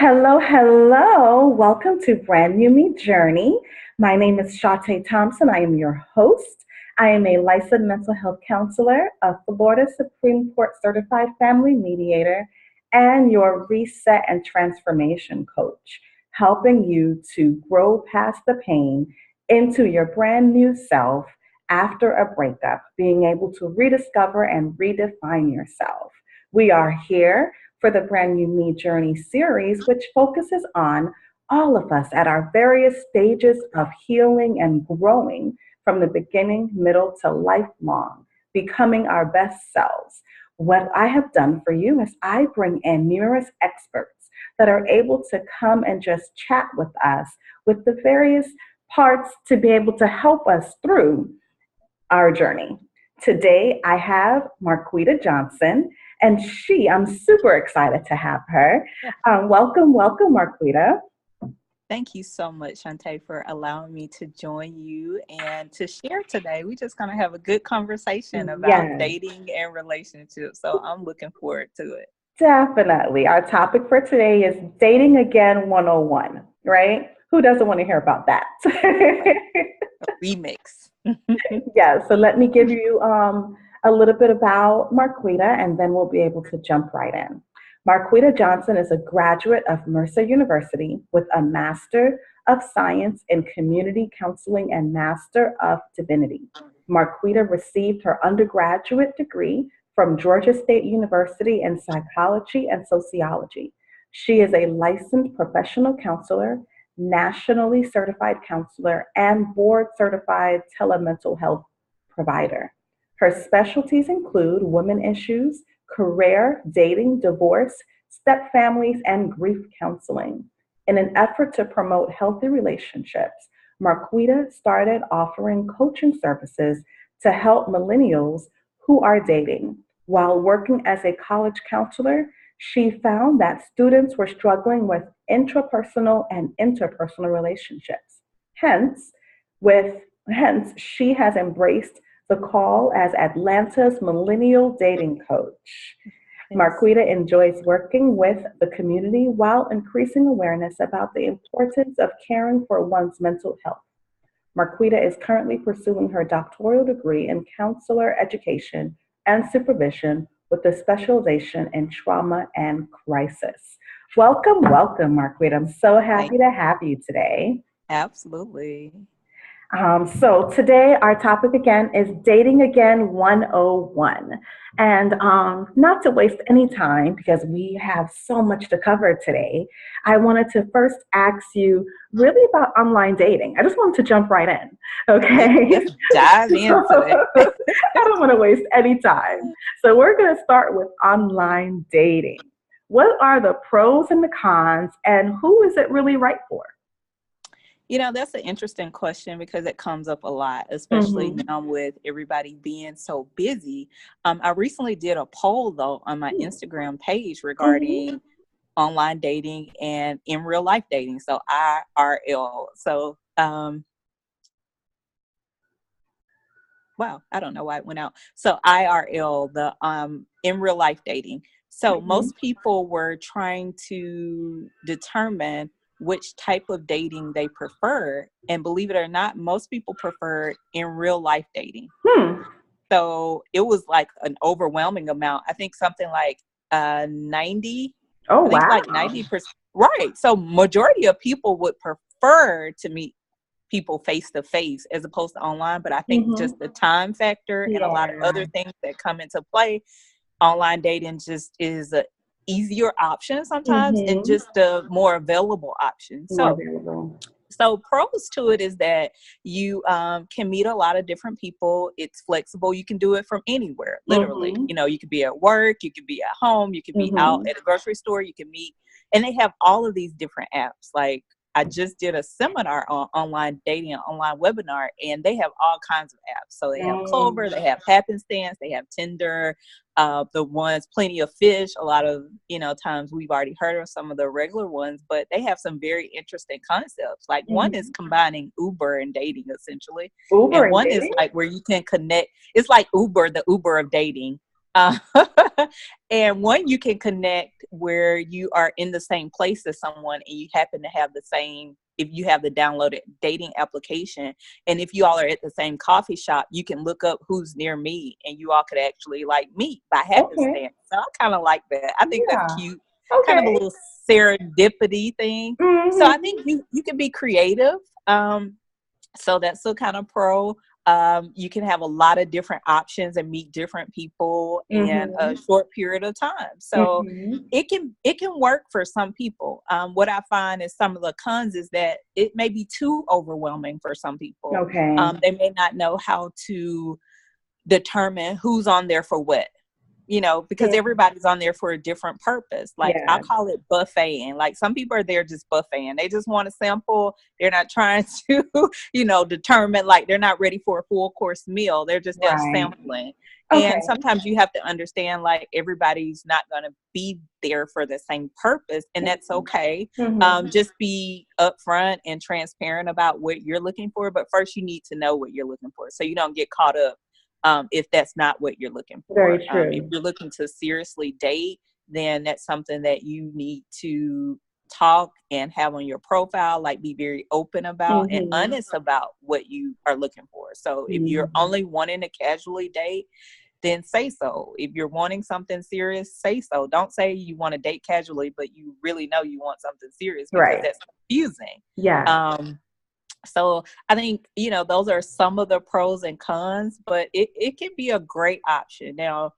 Hello, hello. Welcome to Brand New Me Journey. My name is Shante Thompson. I am your host. I am a licensed mental health counselor, a Florida Supreme Court certified family mediator, and your reset and transformation coach, helping you to grow past the pain into your brand new self after a breakup, being able to rediscover and redefine yourself. We are here for the Brand New Me Journey series, which focuses on all of us at our various stages of healing and growing from the beginning, middle to lifelong, becoming our best selves. What I have done for you is I bring in numerous experts that are able to come and just chat with us with the various parts to be able to help us through our journey. Today, I have Marquita Johnson, and I'm super excited to have her. Welcome, Marquita. Thank you so much, Shante, for allowing me to join you and to share today. We're just going to have a good conversation about Yes, dating and relationships. So I'm looking forward to it. definitely. Our topic for today is Dating Again 101, right? Who doesn't want to hear about that? Right. A remix. Yeah, so let me give you a little bit about Marquita, and then we'll be able to jump right in. Marquita Johnson is a graduate of Mercer University with a Master of Science in Community Counseling and Master of Divinity. Marquita received her undergraduate degree from Georgia State University in psychology and sociology. She is a licensed professional counselor, nationally certified counselor, and board certified telemental health provider. Her specialties include women issues, career, dating, divorce, step families, and grief counseling. In an effort to promote healthy relationships, Marquita started offering coaching services to help millennials who are dating. While working as a college counselor, she found that students were struggling with intrapersonal and interpersonal relationships. Hence, with hence she has embraced the call as Atlanta's millennial dating coach. Yes. Marquita enjoys working with the community while increasing awareness about the importance of caring for one's mental health. Marquita is currently pursuing her doctoral degree in counselor education and supervision with a specialization in trauma and crisis. Welcome, Marquita. I'm so Thank happy to have you today. Absolutely. So today our topic again is Dating Again 101. And not to waste any time because we have so much to cover today, I wanted to first ask you really about online dating. I just wanted to jump right in, Yeah, okay? let's dive into it. I don't want to waste any time. So we're going to start with online dating. What are the pros and the cons, and who is it really right for? That's an interesting question because it comes up a lot, especially Mm-hmm. now with everybody being so busy. I recently did a poll, though, on my Instagram page Mm-hmm. regarding online dating and in real life dating. So IRL. So, wow, I don't know why it went out. So IRL, the in real life dating. So Mm-hmm. most people were trying to determine which type of dating they prefer. And believe it or not, most people prefer in real life dating. Hmm. So it was like an overwhelming amount. I think something like 90, Oh, I think wow. like 90%. Right. So majority of people would prefer to meet people face to face as opposed to online. But I think Mm-hmm. just the time factor and a lot of Yeah. other things that come into play, online dating just is a easier option sometimes and Mm-hmm. just a more available option. More So available. pros to it is that you can meet a lot of different people. It's flexible. You can do it from anywhere, literally. Mm-hmm. You could be at work, you could be at home, you could be out Mm-hmm. at a grocery store, you can meet. And they have all of these different apps. Like I just did a seminar on online dating, an online webinar, and they have all kinds of apps. So they have Clover, they have Happenstance, they have Tinder, the ones Plenty of Fish. A lot of times we've already heard of some of the regular ones, but they have some very interesting concepts. Like one is Mm-hmm. combining Uber and dating essentially, Uber and and one is dating? like where you can connect. It's like Uber, the Uber of dating. Uh, and one, you can connect where you are in the same place as someone and you happen to have the same, if you have the downloaded dating application, and if you all are at the same coffee shop, you can look up who's near me and you all could actually like meet by Okay. happenstance. So I kind of like that. I think that's Yeah. cute, kind of a Okay. little serendipity thing. So I Mm-hmm. think you can be creative. So that's the kind of pro. You can have a lot of different options and meet different people in a Mm-hmm. short period of time. So Mm-hmm. it can work for some people. What I find is some of the cons is that it may be too overwhelming for some people. Okay. They may not know how to determine who's on there for what, because Mm. everybody's on there for a different purpose. Like I Yeah. call it buffeting. Like some people are there just buffeting. They just want a sample. They're not trying to, determine, like they're not ready for a full course meal. They're just there Right. sampling. And Okay. sometimes you have to understand like everybody's not going to be there for the same purpose. And that's okay. Mm-hmm. Just be upfront and transparent about what you're looking for. But first you need to know what you're looking for so you don't get caught up if that's not what you're looking for. Very If true. you're looking to seriously date, then that's something that you need to talk and have on your profile, like be very open about and Mm-hmm. honest about what you are looking for. So if you're Mm-hmm. only wanting to casually date, then say so. If you're wanting something serious, say so. Don't say you want to date casually, but you really know you want something serious, because Right. that's confusing. Yes. Um, so I think, those are some of the pros and cons, but it can be a great option. Now,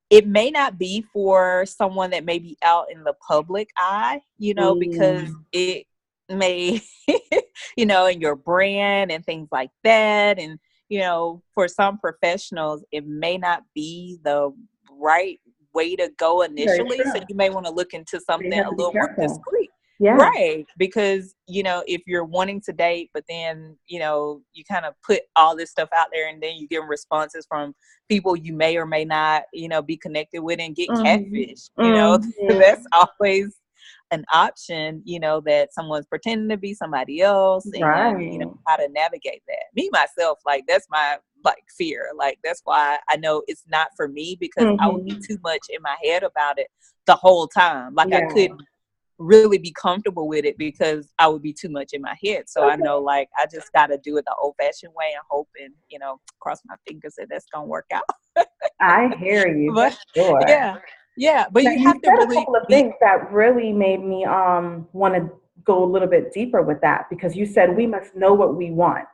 it may not be for someone that may be out in the public eye, because Mm. it may, in your brand and things like that. And, for some professionals, it may not be the right way to go Very initially. So true. you may want to look into So you something have a to be little more careful. discreet. Yeah. Right. Because, if you're wanting to date, but then, you kind of put all this stuff out there and then you get responses from people you may or may not, be connected with and get Mm-hmm. catfish, Mm-hmm. that's always an option, that someone's pretending to be somebody else, and, Right. how to navigate that. Me, myself, like, that's my, like, fear. Like, that's why I know it's not for me, because I would be Mm-hmm. too much in my head about it the whole time. Like, I Yeah. couldn't really be comfortable with it because I would be too much in my head. So I know, Okay. like, I just got to do it the old fashioned way and hope and, cross my fingers that that's going to work out. I hear you for But sure. yeah, yeah. But Now you you have to said a really couple of be things that really made me want to go a little bit deeper with that, because you said we must know what we want,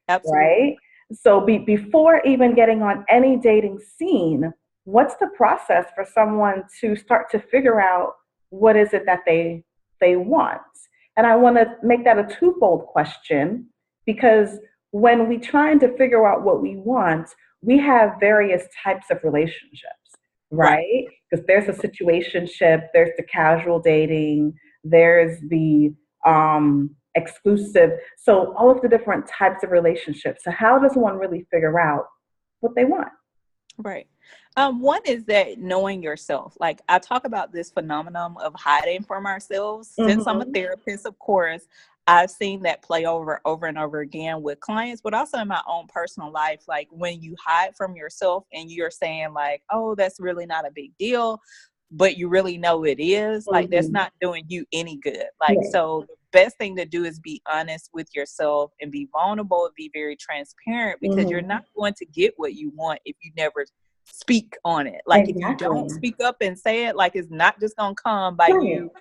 absolutely right? So before even getting on any dating scene, what's the process for someone to start to figure out what is it that they want? And I want to make that a twofold question, because when we trying to figure out what we want, we have various types of relationships, right. right? Because there's a situationship, there's the casual dating, there's the exclusive. So all of the different types of relationships. So how does one really figure out what they want? Right. One is that knowing yourself. Like I talk about this phenomenon of hiding from ourselves. Since I'm a Mm-hmm. therapist, of course, I've seen that play over and over again with clients, but also in my own personal life. Like when you hide from yourself and you're saying like, oh, that's really not a big deal, but you really know it is, like that's Mm-hmm. not doing you any good. Like, Right. so the best thing to do is be honest with yourself and be vulnerable and be very transparent, because you're Mm-hmm. not going to get what you want if you never speak on it. Like if you don't Exactly. speak up and say it, like it's not just gonna come by Right. you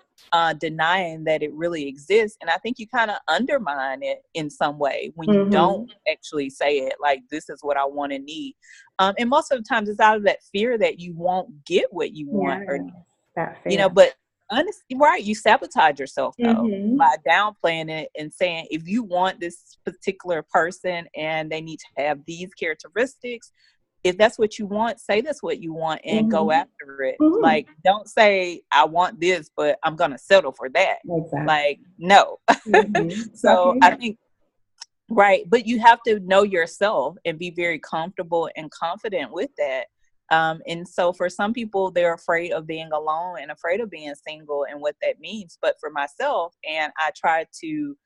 denying that it really exists. And I think you kind of undermine it in some way when you don't Mm-hmm. actually say it, like this is what I want and need. And most of the times it's out of that fear that you won't get what you want or Yeah. need, That fair. but honestly, right, you sabotage yourself though Mm-hmm. by downplaying it and saying if you want this particular person and they need to have these characteristics, if that's what you want, say that's what you want and go Mm-hmm. after it. Mm-hmm. Like, don't say, I want this, but I'm going to settle for that. Exactly. Like, no. Mm-hmm. So I Okay. think, right. But you have to know yourself and be very comfortable and confident with that. And so for some people, they're afraid of being alone and afraid of being single and what that means. But for myself, and I try to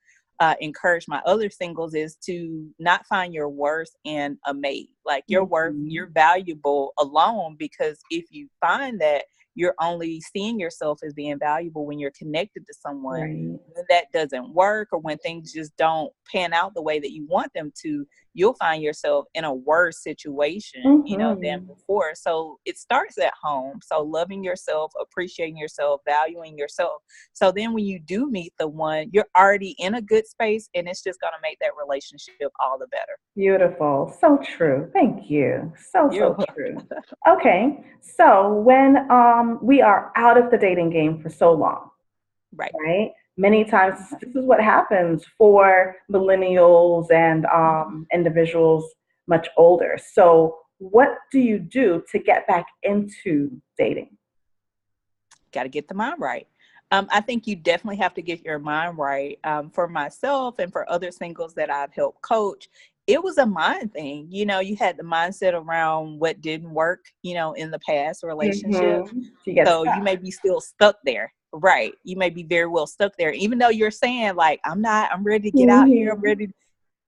encourage my other singles is to not find your worth in a mate. Like your worth, you're valuable alone, because if you find that you're only seeing yourself as being valuable when you're connected to someone, when that doesn't work or when things just don't pan out the way that you want them to, you'll find yourself in a worse situation, you know, than before. So it starts at home. So loving yourself, appreciating yourself, valuing yourself. So then when you do meet the one, you're already in a good space, and it's just going to make that relationship all the better. Beautiful. So true. Thank you. You're So true. Okay. So when we are out of the dating game for so long, right. right? Many times this is what happens for millennials and individuals much older. So what do you do to get back into dating? Got to get the mind right. I think you definitely have to get your mind right. For myself and for other singles that I've helped coach, it was a mind thing. You know, you had the mindset around what didn't work, you know, in the past relationship. So you may be still stuck there. Right. You may be very well stuck there. Even though you're saying like, I'm ready to get out here. I'm ready.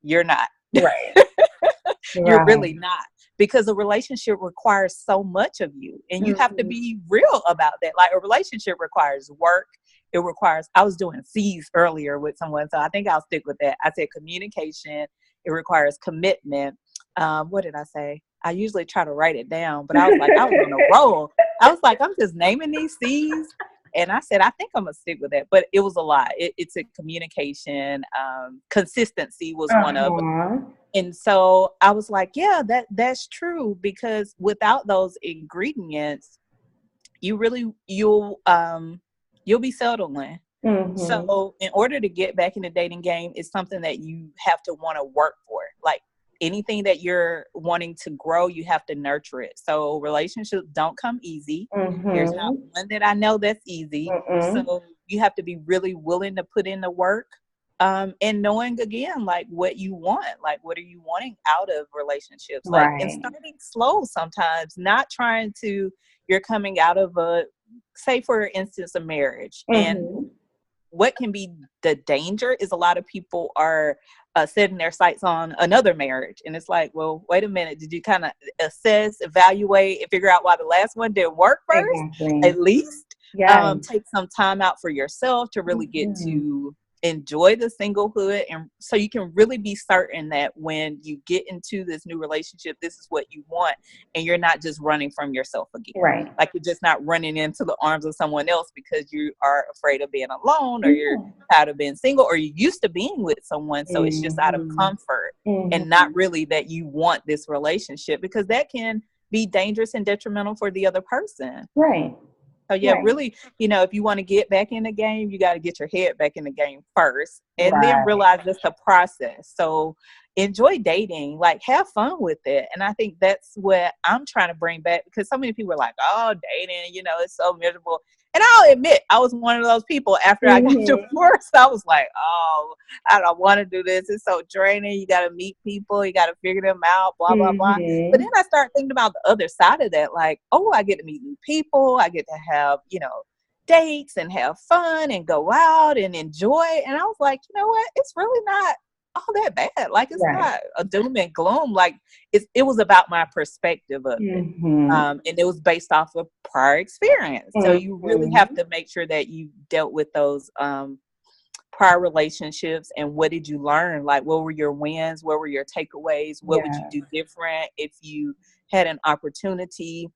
You're not. Right. You're really not, because a relationship requires so much of you, and you have to be real about that. Like a relationship requires work. It requires, I was doing C's earlier with someone, so I think I'll stick with that. I said communication. It requires commitment. What did I say? I usually try to write it down, but I was like, I was on a roll. I was like, I'm just naming these C's. And I said, I think I'm going to stick with that. But it was a lot. It's a communication. Consistency was one of them. And so I was like, yeah, that's true. Because without those ingredients, you'll be settling. So in order to get back in the dating game, it's something that you have to want to work for. Like anything that you're wanting to grow, you have to nurture it. So relationships don't come easy. There's not one that I know that's easy. So you have to be really willing to put in the work. And knowing again, like what you want, like what are you wanting out of relationships? Like, and starting slow sometimes, not trying to, you're coming out of say for instance, a marriage. And what can be the danger is a lot of people are setting their sights on another marriage. And it's like, well, wait a minute. Did you kind of assess, evaluate, and figure out why the last one didn't work first? At least take some time out for yourself to really get to enjoy the singlehood, and so you can really be certain that when you get into this new relationship, this is what you want, and you're not just running from yourself again. Like you're just not running into the arms of someone else because you are afraid of being alone, or you're tired of being single, or you're used to being with someone, so it's just out of comfort and not really that you want this relationship, because that can be dangerous and detrimental for the other person. So really, you know, if you want to get back in the game, you got to get your head back in the game first, and then realize it's a process. So enjoy dating, like have fun with it. And I think that's what I'm trying to bring back, because so many people are like, oh, dating, you know, it's so miserable. And I'll admit, I was one of those people after I got divorced. I was like, oh, I don't want to do this. It's so draining. You got to meet people. You got to figure them out, blah, blah, blah. But then I start thinking about the other side of that. Like, oh, I get to meet new people. I get to have, you know, dates and have fun and go out and enjoy. And I was like, you know what? It's really not all that bad. Like, it's not a doom and gloom. Like, it was about my perspective of it. And it was based off of prior experience. So you really have to make sure that you dealt with those prior relationships, and what did you learn? Like, what were your wins? What were your takeaways? What would you do different if you had an opportunity?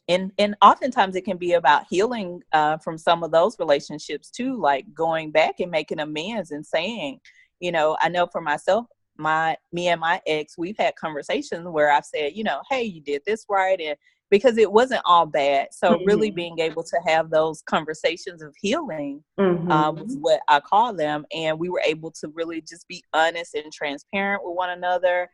And oftentimes it can be about healing from some of those relationships too, like going back and making amends and saying, you know, I know for myself, me and my ex, we've had conversations where I've said, you know, hey, you did this right. And because it wasn't all bad. So really being able to have those conversations of healing was what I call them. And we were able to really just be honest and transparent with one another.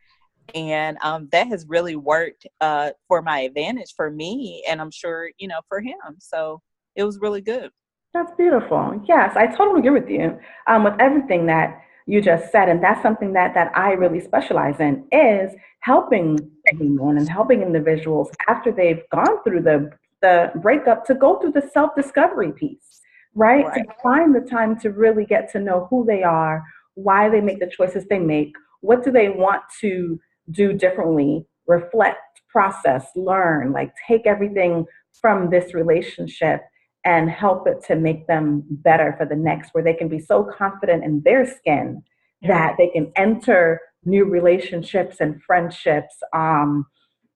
And that has really worked for my advantage for me. And I'm sure, you know, for him. So it was really good. That's beautiful. Yes, I totally agree with you with everything that you just said. And that's something that I really specialize in, is helping women and helping individuals after they've gone through the breakup to go through the self-discovery piece, right? To find the time to really get to know who they are, why they make the choices they make, what do they want to do differently, reflect, process, learn, like take everything from this relationship and help it to make them better for the next, where they can be so confident in their skin that Right. they can enter new relationships and friendships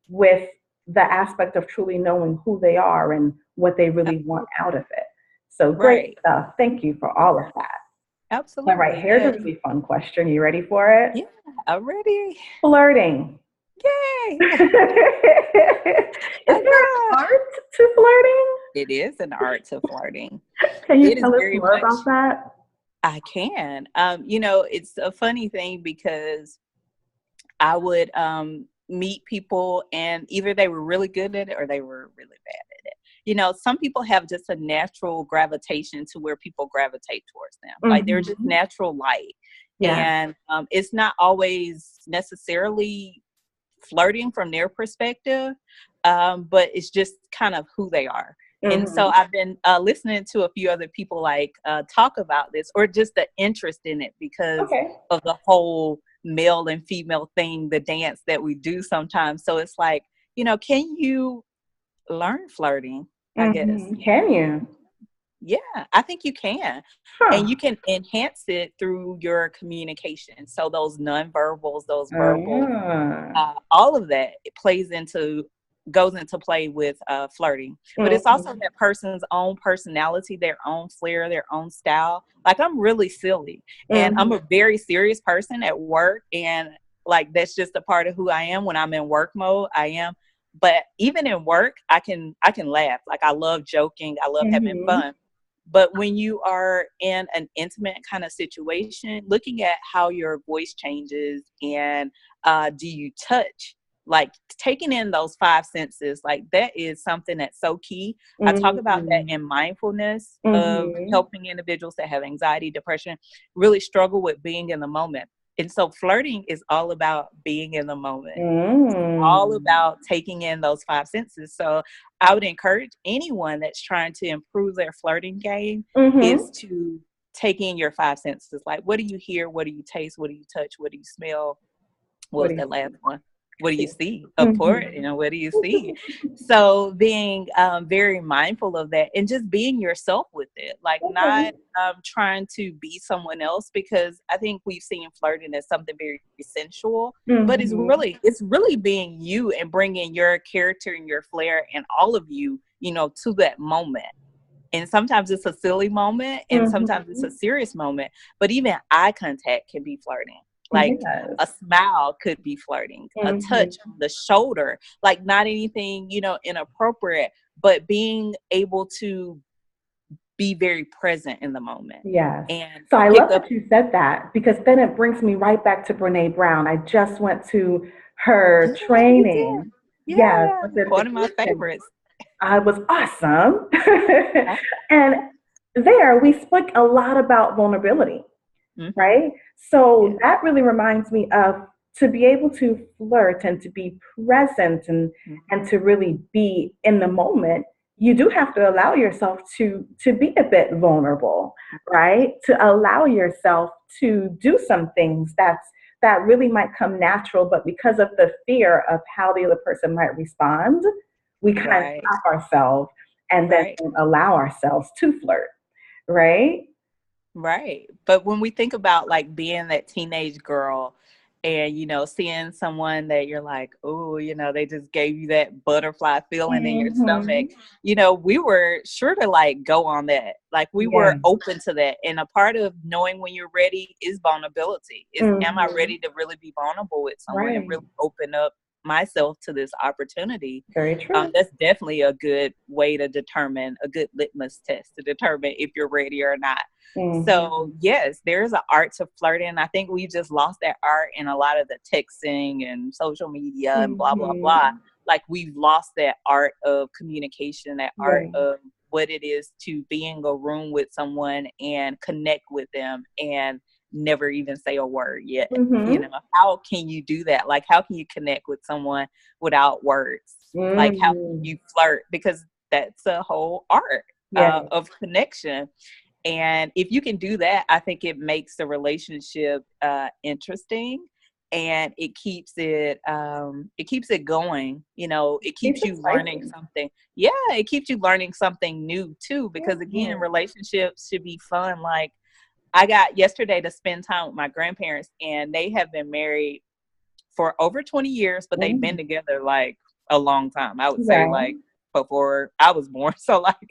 with the aspect of truly knowing who they are and what they really want out of it. So great Right. stuff. Thank you for all of that. All right, Absolutely. here's a Yes. really fun question. You ready for it? Yeah. I'm ready. Flirting. Yay. Is there I an know. art to flirting? It is an art to flirting. Can you It is tell us very more much. about that? I can. It's a funny thing because I would meet people and either they were really good at it or they were really bad at it. Some people have just a natural gravitation to where people gravitate towards them. Like they're just Mm-hmm. natural light. Yeah. And it's not always necessarily flirting from their perspective, but it's just kind of who they are. And so Mm-hmm. I've been listening to a few other people talk about this, or just the interest in it because Okay. of the whole male and female thing, the dance that we do sometimes. So it's like, can you learn flirting? I guess. Mm-hmm. Can you? Yeah, I think you can. And Huh. you can enhance it through your communication. So those nonverbals, those Oh, verbal, yeah. all of that goes into play with flirting. But it's also Mm-hmm. that person's own personality, their own flair, their own style. Like I'm really silly and I'm Mm-hmm. a very serious person at work, and like that's just a part of who I am. When I'm in work mode, I am. But even in work, I can laugh. Like I love joking, I love having Mm-hmm. fun. But when you are in an intimate kind of situation, looking at how your voice changes and do you touch, like taking in those five senses, like that is something that's so key. I talk about that Mm-hmm. in mindfulness of Mm-hmm. helping individuals that have anxiety, depression, really struggle with being in the moment. And so flirting is all about being in the moment, all Mm. about taking in those five senses. So I would encourage anyone that's trying to improve their flirting game is Mm-hmm. to take in your five senses. Like, what do you hear? What do you taste? What do you touch? What do you smell? What What was do you that last one? What do you see? see? Of course, Mm-hmm. what do you see? So being very mindful of that and just being yourself with it, like Okay. not trying to be someone else, because I think we've seen flirting as something very sensual, but Mm-hmm. it's really being you and bringing your character and your flair and all of you, to that moment. And sometimes it's a silly moment and sometimes it's a Mm-hmm. serious moment. But even eye contact can be flirting. Like Yes. a smile could be flirting, a touch Mm-hmm. on the shoulder, like not anything, inappropriate, but being able to be very present in the moment Yes. and So I pick love up. that you said that because then it brings me right back to Brene Brown. I just went to her Yeah, you did. training. Yes, Yeah. for One of my certification. favorites. It was awesome. Yeah. And there we spoke a lot about vulnerability, Mm-hmm. right? So Yeah. that really reminds me of to be able to flirt and to be present and Mm-hmm. to really be in the moment, you do have to allow yourself to be a bit vulnerable, right? To allow yourself to do some things that really might come natural, but because of the fear of how the other person might respond, we kind of Right. stop ourselves and then Right. allow ourselves to flirt, right? Right. But when we think about like being that teenage girl and, seeing someone that you're like, oh, they just gave you that butterfly feeling in your stomach, Hmm. we were sure to like go on that. Like we were Yeah. open to that. And a part of knowing when you're ready is vulnerability. Am I Hmm. ready to really be vulnerable with someone and Right. really open up myself to this opportunity? Very true. That's definitely a good way to determine, a good litmus test to determine if you're ready or not. Hmm. So yes, there's an art to flirting. I think we just lost that art in a lot of the texting and social media and blah blah blah. Hmm. Like we've lost that art of communication, that art Yeah. of what it is to be in a room with someone and connect with them and never even say a word yet. Hmm. How can you do that? Like how can you connect with someone without words? Like how can Hmm. you flirt? Because that's a whole art Yeah. of connection. And if you can do that, I think it makes the relationship interesting, and it keeps it going. You know, it keeps Keeps it you learning spicy. something. Yeah, it keeps you learning something new too, because again, Mhm. relationships should be fun. Like, I got yesterday to spend time with my grandparents, and they have been married for over 20 years, but they've been Mm. together like a long time. I would say Right. like before I was born. So like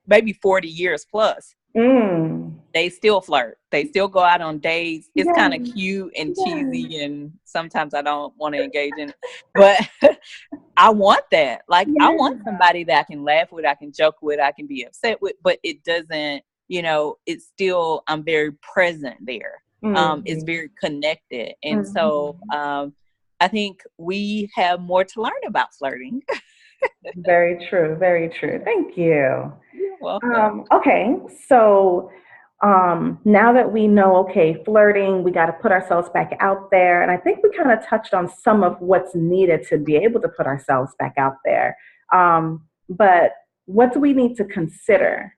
maybe 40 years plus. Mm. They still flirt. They still go out on dates. It's kind of Yes. cute and Yes. cheesy, and sometimes I don't want to engage in it. But I want that. Like, I want Yes. somebody that I can laugh with, I can joke with, I can be upset with, but it doesn't, it's still, I'm very present there. It's Mhm. very connected. And so Mhm. I think we have more to learn about flirting. Very true. Very true. Thank you. You're welcome. Okay, so now that we know, okay, flirting, we got to put ourselves back out there. And I think we kind of touched on some of what's needed to be able to put ourselves back out there. But what do we need to consider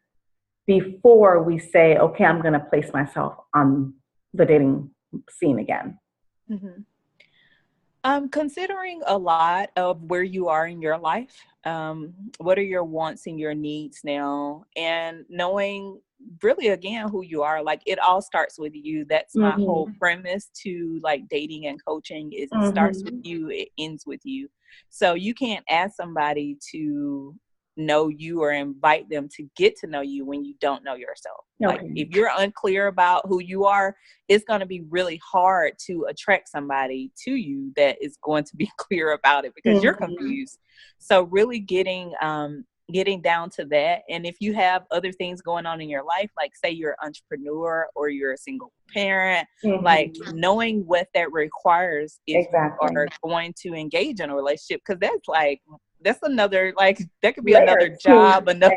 before we say, okay, I'm going to place myself on the dating scene again? Mhm. Considering a lot of where you are in your life, what are your wants and your needs now, and knowing really again who you are. Like, it all starts with you. That's my whole Mm-hmm. premise to like dating and coaching, is it starts with Mm-hmm. you, it ends with you. So you can't ask somebody to know you or invite them to get to know you when you don't know yourself. Like, Okay. if you're unclear about who you are, it's going to be really hard to attract somebody to you that is going to be clear about it, because you're Mm-hmm. confused. So really getting down to that. And if you have other things going on in your life, like say you're an entrepreneur or you're a single parent, like Mm-hmm. knowing what that requires if you Exactly. are going to engage in a relationship, because that's another, like, that could be another Layer two. job, another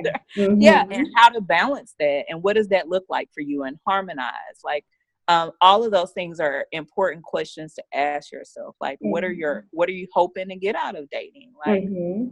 yeah. Mm-hmm. And how to balance that, and what does that look like for you, and harmonize, like, all of those things are important questions to ask yourself. Like, Mm-hmm. what are you hoping to get out of dating? Like, Mm-hmm.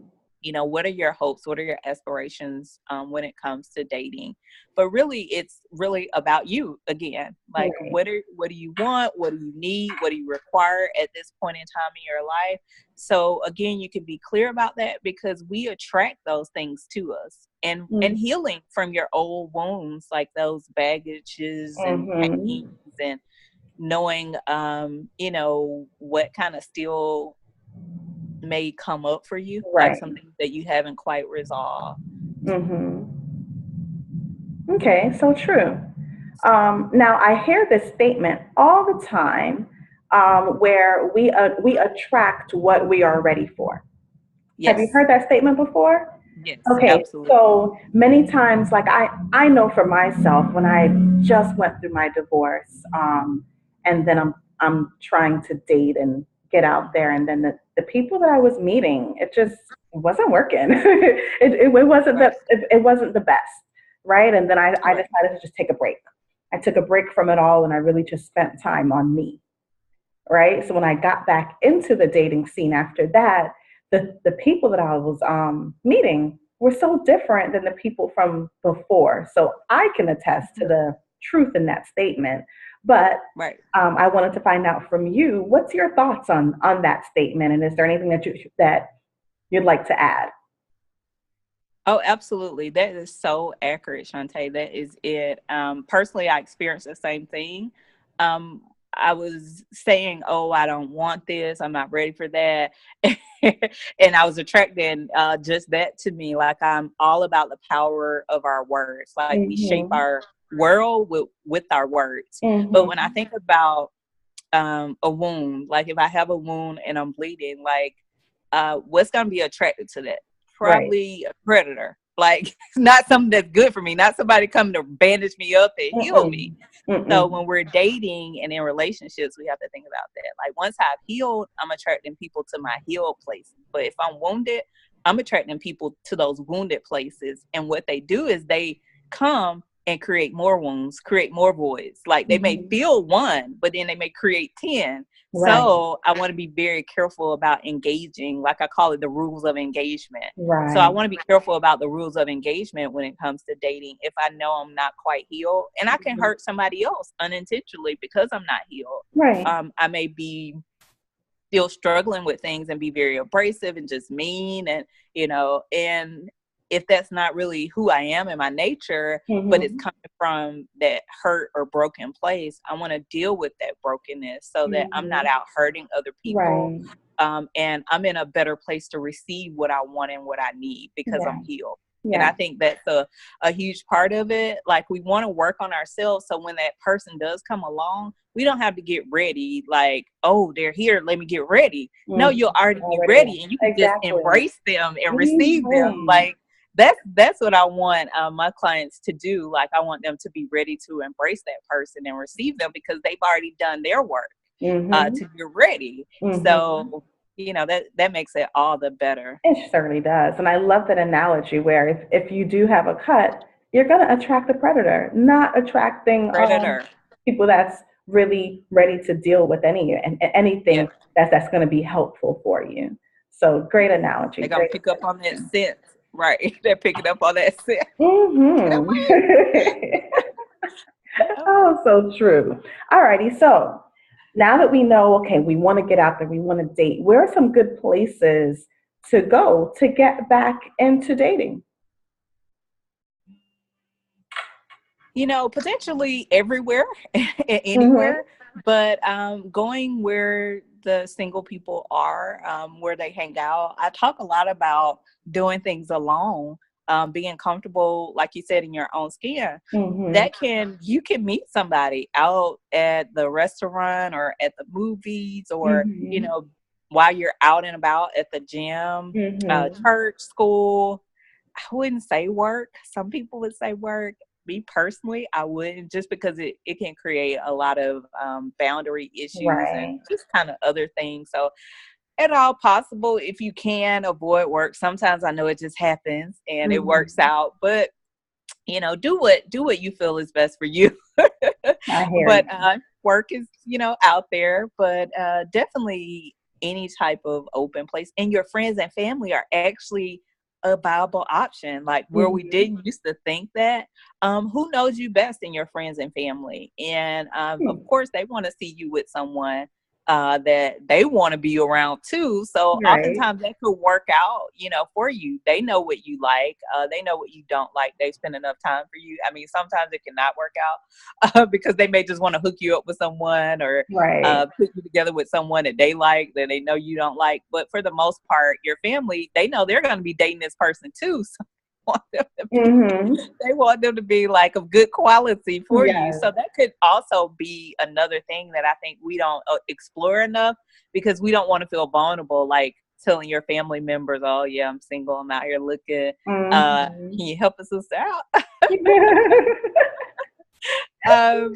what are your hopes? What are your aspirations when it comes to dating? But really, it's really about you again. Like, Right. what do you want? What do you need? What do you require at this point in time in your life? So again, you can be clear about that, because we attract those things to us. And Mm-hmm. healing from your old wounds, like those baggages and pains, Mm-hmm. and knowing what kind of still may come up for you, like Right. something that you haven't quite resolved. Mm-hmm. Okay, so true. Now I hear this statement all the time, where we attract what we are ready for. Have you Yes, heard that statement before? yes, Okay, absolutely. so many times, like I know for myself, when I just went through my divorce, and then I'm trying to date and get out there, and then the people that I was meeting, it wasn't working. It wasn't Right, it wasn't the best, right? And then I right, decided to just take a break. I took a break from it all, and I really just spent time on me, right? So when I got back into the dating scene after that, the people that I was meeting were so different than the people from before. So I can attest to the truth in that statement. But right. I wanted to find out from you, what's your thoughts on that statement, and is there anything that you'd like to add? Oh, absolutely. That is so accurate, Shantae. That is it. Personally, I experienced the same thing. I was saying, "Oh, I don't want this. I'm not ready for that," and I was attracting just that to me. Like, I'm all about the power of our words. Like, we shape Mm-hmm. our world with our words. But when I Mm-hmm. think about a wound, like if I have a wound and I'm bleeding, like what's gonna be attracted to that? Right. Probably a predator. Like, not something that's good for me, not somebody coming to bandage me up and heal me. Mm-mm. So Mm-mm. when we're dating and in relationships, we have to think about that. Like, once I've healed, I'm attracting people to my healed places. But if I'm wounded, I'm attracting people to those wounded places. And what they do is they come and create more wounds, create more voids. Like, they may Mm-hmm. feel one, but then they may create 10. Right. So I want to be very careful about engaging, like I call it the rules of engagement. So I Right. want to be careful about the rules of engagement when it comes to dating. If I know I'm not quite healed, and I can Mhm. hurt somebody else unintentionally because I'm not healed. Right. I may be still struggling with things and be very abrasive and just mean, and and if that's not really who I am in my nature, but it's Mhm. coming from that hurt or broken place, I want to deal with that brokenness so that I'm not Mhm. out hurting other people. Right. And I'm in a better place to receive what I want and what I need because I'm Yeah. healed. And I Yeah. think that's a huge part of it. Like, we want to work on ourselves so when that person does come along, we don't have to get ready. Like, oh, they're here, let me get ready. No, Mhm. you'll already be Already ready, there. and you can just Exactly. embrace them and receive them. Mhm. Like, that's what I want my clients to do. Like, I want them to be ready to embrace that person and receive them because they've already done their work Mhm. to get ready. Mhm. So that makes it all the better. It certainly does. And I love that analogy where if you do have a cut, you're going to attract a predator, not attracting Predator. people that's really ready to deal with Yeah. anything that's going to be helpful for you. So great analogy. They're gonna Great pick up on that analogy. scent. Right. They're picking up on that scent. That Hmm. way. Oh, so true. All righty. So now that we know, okay, we want to get out there, we want to date, where are some good places to go to get back into dating? Potentially everywhere, Hmm. anywhere, but going where the single people are, where they hang out. I talk a lot about doing things alone, being comfortable, like you said, in your own skin. Hmm. You can meet somebody out at the restaurant or at the movies, or Hmm. while you're out and about at the gym, Hmm. church, school. I wouldn't say work. Some people would say work. Me personally, I wouldn't, just because it can create a lot of boundary issues and Right. just kind of other things. So, at all possible, if you can avoid work. Sometimes I know it just happens and it works Hmm. out, but do what you feel is best for you. I hear But you. work is out there, but definitely any type of open place, and your friends and family are actually a viable option, like where we Hmm. didn't used to think that. Who knows you best in your friends and family, and of Hmm. course they want to see you with someone that they want to be around too. So Right. oftentimes that could work out, for you. They know what you like. They know what you don't like. They spend enough time for you. I mean, sometimes it cannot work out because they may just want to hook you up with someone, or Right. put you together with someone that they like that they know you don't like. But for the most part, your family, they know they're going to be dating this person too. So want them to be Hmm. they want them to be like of good quality for you. Yes. So that could also be another thing that I think we don't explore enough, because we don't want to feel vulnerable, like telling your family members, oh yeah, I'm single, I'm out here looking, Hmm. can you help a sister out?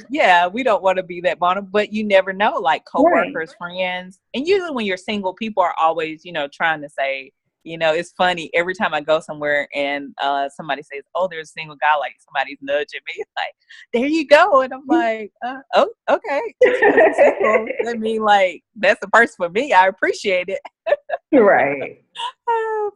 Yeah, we don't want to be that vulnerable, but you never know, like Right. coworkers, friends, and usually when you're single, people are always, trying to say, it's funny every time I go somewhere and somebody says, "Oh, there's a single guy," like somebody's nudging me, like, "There you go," and I'm like, "Oh, okay, just because you're single, I mean, like that's the person for me. I appreciate it." Right.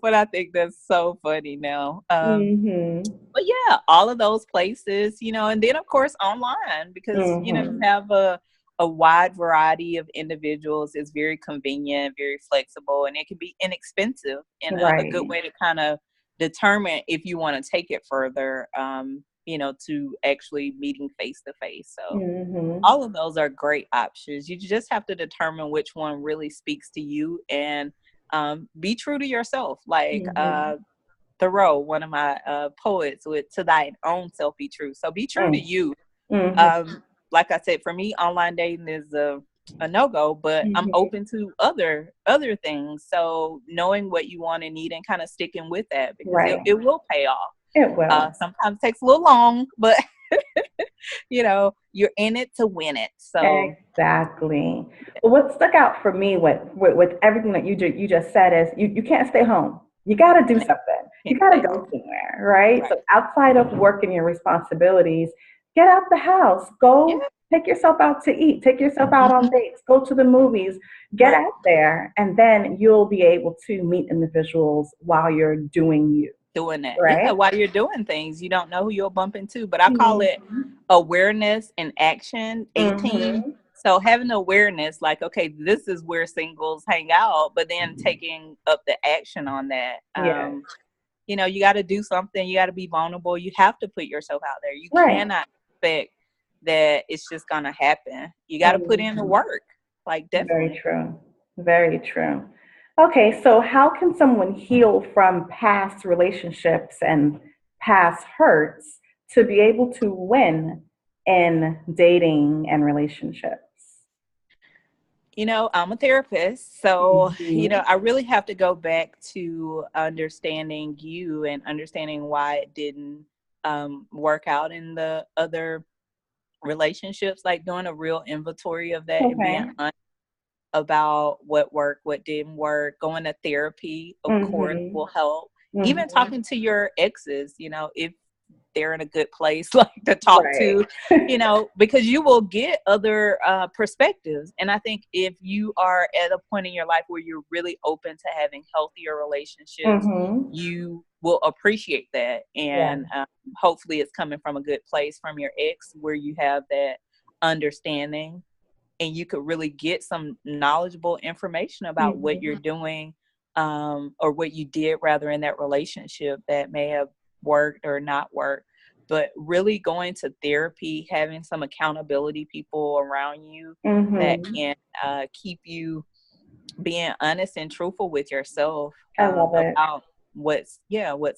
But I think that's so funny now. Hmm. But yeah, all of those places, and then of course online, because you Hmm. have a wide variety of individuals. It's very convenient, very flexible, and it can be inexpensive, and a good Right. way to kind of determine if you want to take it further, to actually meeting face to face. So Hmm. all of those are great options. You just have to determine which one really speaks to you, and be true to yourself. Like Hmm. Thoreau, one of my poets, with "To thine own self be true." So be true to Mm. you. Hmm. Like I said, for me, online dating is a no go, but I'm Hmm. open to other things. So knowing what you want and need and kind of sticking with that, because it, Right. it will pay off. It will. Sometimes it takes a little long, but you're in it to win it. So Exactly. But what stuck out for me with everything that you just said is you can't stay home. You got to do something. You can't got to stay go home. somewhere, right? Right. So outside of work and your responsibilities, get out the house. Yeah. Go Take yourself out to eat. Take yourself out on Mhm. dates. Go to the movies. Get Right. out there, and then you'll be able to meet individuals while you're doing you. Doing that. Yeah, Right? while you're doing things, you don't know who you'll bump into. But I call it Mm-hmm. awareness and action 18. Mm-hmm. So having awareness, like, okay, this is where singles hang out, but then taking up the action on that. Yes. You got to do something. You got to be vulnerable. You have to put yourself out there. You Right. cannot expect that it's just going to happen. You got to put in the Mhm. work. Like, Very definitely. true. Very true. Okay, so how can someone heal from past relationships and past hurts to be able to win in dating and relationships? I'm a therapist, so Mhm. I really have to go back to understanding you and understanding why it didn't work out in the other relationships, like doing a real inventory of that and being Okay. honest about what worked, what didn't work. Going to therapy, of course, Mhm. will help. Even Mhm. talking to your exes, if they're in a good place, like to talk Right. to, because you will get other perspectives. And I think if you are at a point in your life where you're really open to having healthier relationships, Mhm. you will appreciate that. Yeah. And hopefully it's coming from a good place from your ex where you have that understanding and you could really get some knowledgeable information about what you're Mhm. doing, or what you did rather in that relationship that may have worked or not worked. But really going to therapy, having some accountability people around you that Mhm. can keep you being honest and truthful with yourself, I love it. about what's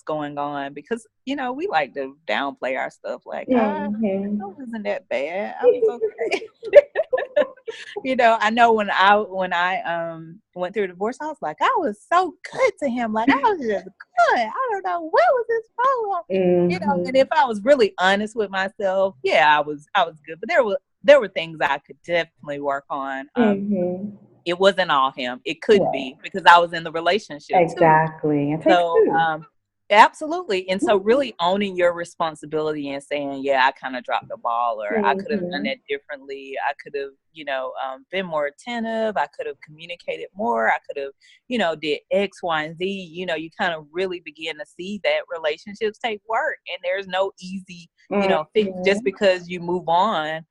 going on, because we like to downplay our stuff, like, I Mhm. wasn't that bad, I was okay. I know when I went through a divorce, I was like, I was so good to him. Like, I was just good. I don't know what was his problem. And Mhm. if I was really honest with myself, yeah, I was good. But there were things I could definitely work on. Mhm. It wasn't all him. It could Right. be because I was in the relationship too. Exactly. It takes So, two. absolutely. And so Mhm. really owning your responsibility and saying, yeah, I kind of dropped the ball, or I could have done Mhm. that differently. I could have, been more attentive. I could have communicated more. I could have, did X, Y, and Z. You kind of really begin to see that relationships take work, and there's no easy, fix just Mhm. because you move on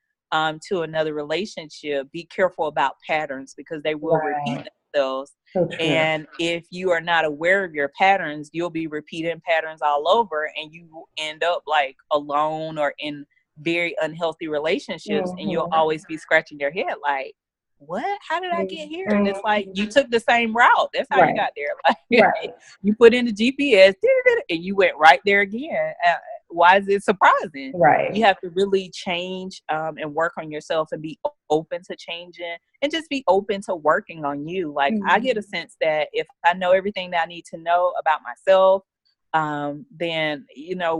to another relationship. Be careful about patterns because they will repeat Right. themselves, So true. and if you are not aware of your patterns, you'll be repeating patterns all over, and you will end up like alone or in very unhealthy relationships. And you'll Mhm. always be scratching your head like, what? How did I get here? And it's like you Mhm. took the same route. That's how you Right. got there. Like, Right. you put in the GPS and you went right there again. Why is it surprising? You Right. have to really change, and work on yourself and be open to changing and just be open to working on you. Like, I get a Mhm. sense that if I know everything that I need to know about myself, then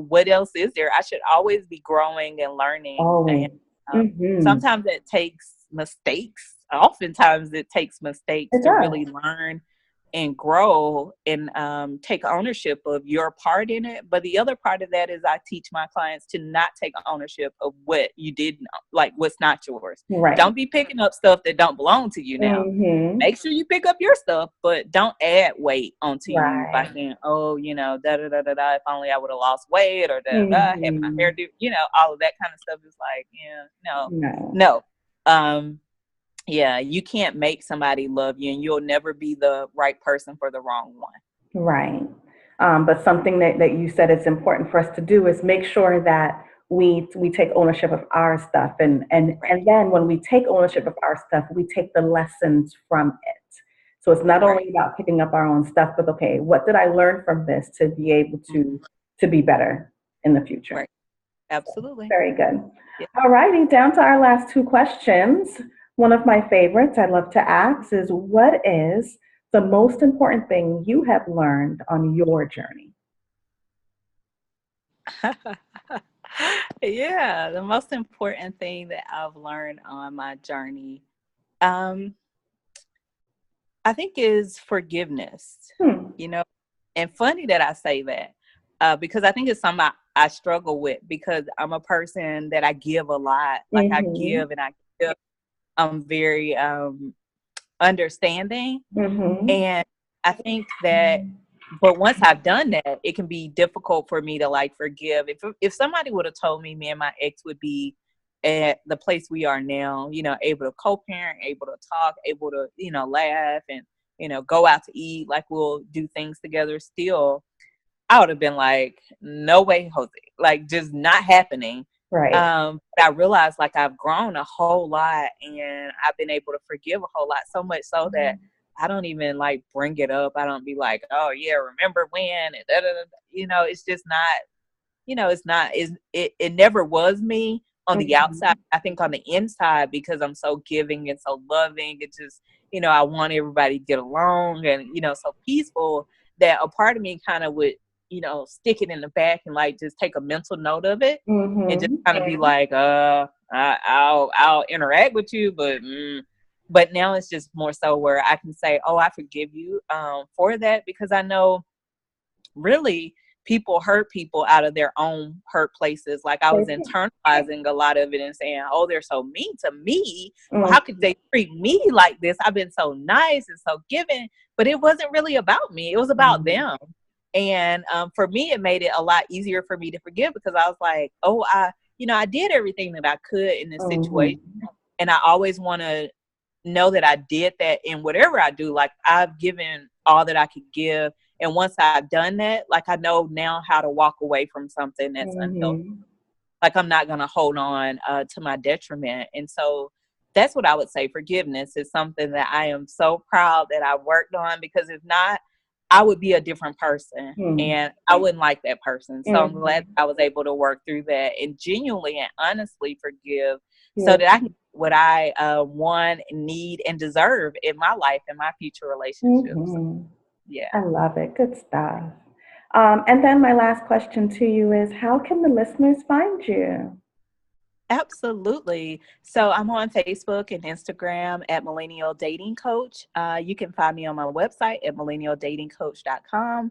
what else is there? I should always be growing and learning, and Always. Mhm. sometimes it takes mistakes. Oftentimes it takes mistakes It to does. really learn and grow and take ownership of your part in it. But the other part of that is I teach my clients to not take ownership of what you didn't, like what's not yours. Right. Don't be picking up stuff that don't belong to you now. Mhm. Make sure you pick up your stuff, but don't add weight onto you by Right. saying, oh, da da da da da, if only I would have lost weight, or da da da, have my hair Mhm. do, all of that kind of stuff is like, yeah, no, No. no. Um, yeah, you can't make somebody love you, and you'll never be the right person for the wrong one. Right. But something that you said is important for us to do is make sure that we take ownership of our stuff, and Right, then when we take ownership of our stuff, we take the lessons from it. So it's not right, only about picking up our own stuff, but okay, what did I learn from this to be able mhm, to be better in the future? right. Absolutely. Very good. Yeah. All righty, down to our last two questions. One of my favorites I'd love to ask is, what is the most important thing you have learned on your journey? Yeah, the most important thing that I've learned on my journey, um, I think, is forgiveness. Hmm. You know, and funny that I say that, because I think it's something I struggle with, because I'm a person that I give a lot. Like I give and I give. I'm very understanding. And I think that, but once I've done that, it can be difficult for me to like forgive. If somebody would have told me and my ex would be at the place we are now, you know, able to co-parent, able to talk, able to, you know, laugh and, you know, go out to eat, like we'll do things together still, I would have been like, no way, Jose, like just not happening. Right. But I realized like I've grown a whole lot and I've been able to forgive a whole lot, so much so that I don't even like bring it up. I don't be like, oh yeah, remember when, and da, da, da. You know, it's just not, you know, it never was me on the outside. I think on the inside, because I'm so giving and so loving, it just, you know, I want everybody to get along and, you know, so peaceful, that a part of me kind of would, you know, stick it in the back and like just take a mental note of it and just kind of be like, I'll interact with you, but now it's just more so where I can say, oh, I forgive you for that, because I know really people hurt people out of their own hurt places. Like I was internalizing a lot of it and saying, oh, they're so mean to me. Well, how could they treat me like this? I've been so nice and so giving, but it wasn't really about me. It was about them. And for me, it made it a lot easier for me to forgive, because I was like, oh, I did everything that I could in this situation. And I always want to know that I did that in whatever I do. Like I've given all that I could give. And once I've done that, like I know now how to walk away from something that's unhealthy. Like I'm not going to hold on to my detriment. And so that's what I would say. Forgiveness is something that I am so proud that I worked on, because if not, I would be a different person and I wouldn't like that person. So I'm glad I was able to work through that and genuinely and honestly forgive so that I can get what I want, need, and deserve in my life and my future relationships. Yeah. I love it. Good stuff. And then my last question to you is, how can the listeners find you? Absolutely. So I'm on Facebook and Instagram at Millennial Dating Coach. You can find me on my website at millennialdatingcoach.com.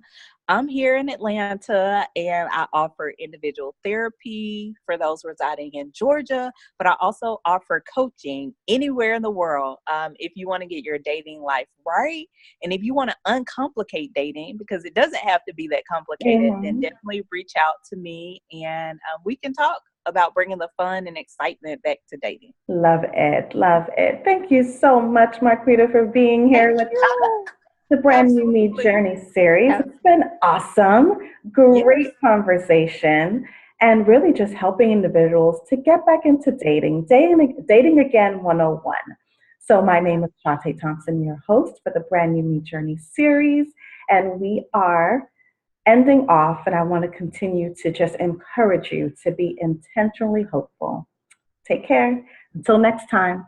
I'm here in Atlanta and I offer individual therapy for those residing in Georgia, but I also offer coaching anywhere in the world. If you want to get your dating life right, and if you want to uncomplicate dating, because it doesn't have to be that complicated, then definitely reach out to me and we can talk about bringing the fun and excitement back to dating. Love it. Love it. Thank you so much, Marquita, for being here with the Brand New Me Journey series. It's been awesome. Great conversation. And really just helping individuals to get back into dating again 101. So my name is Shante Thompson, your host for the Brand New Me Journey series. And we are ending off, and I want to continue to just encourage you to be intentionally hopeful. Take care. Until next time.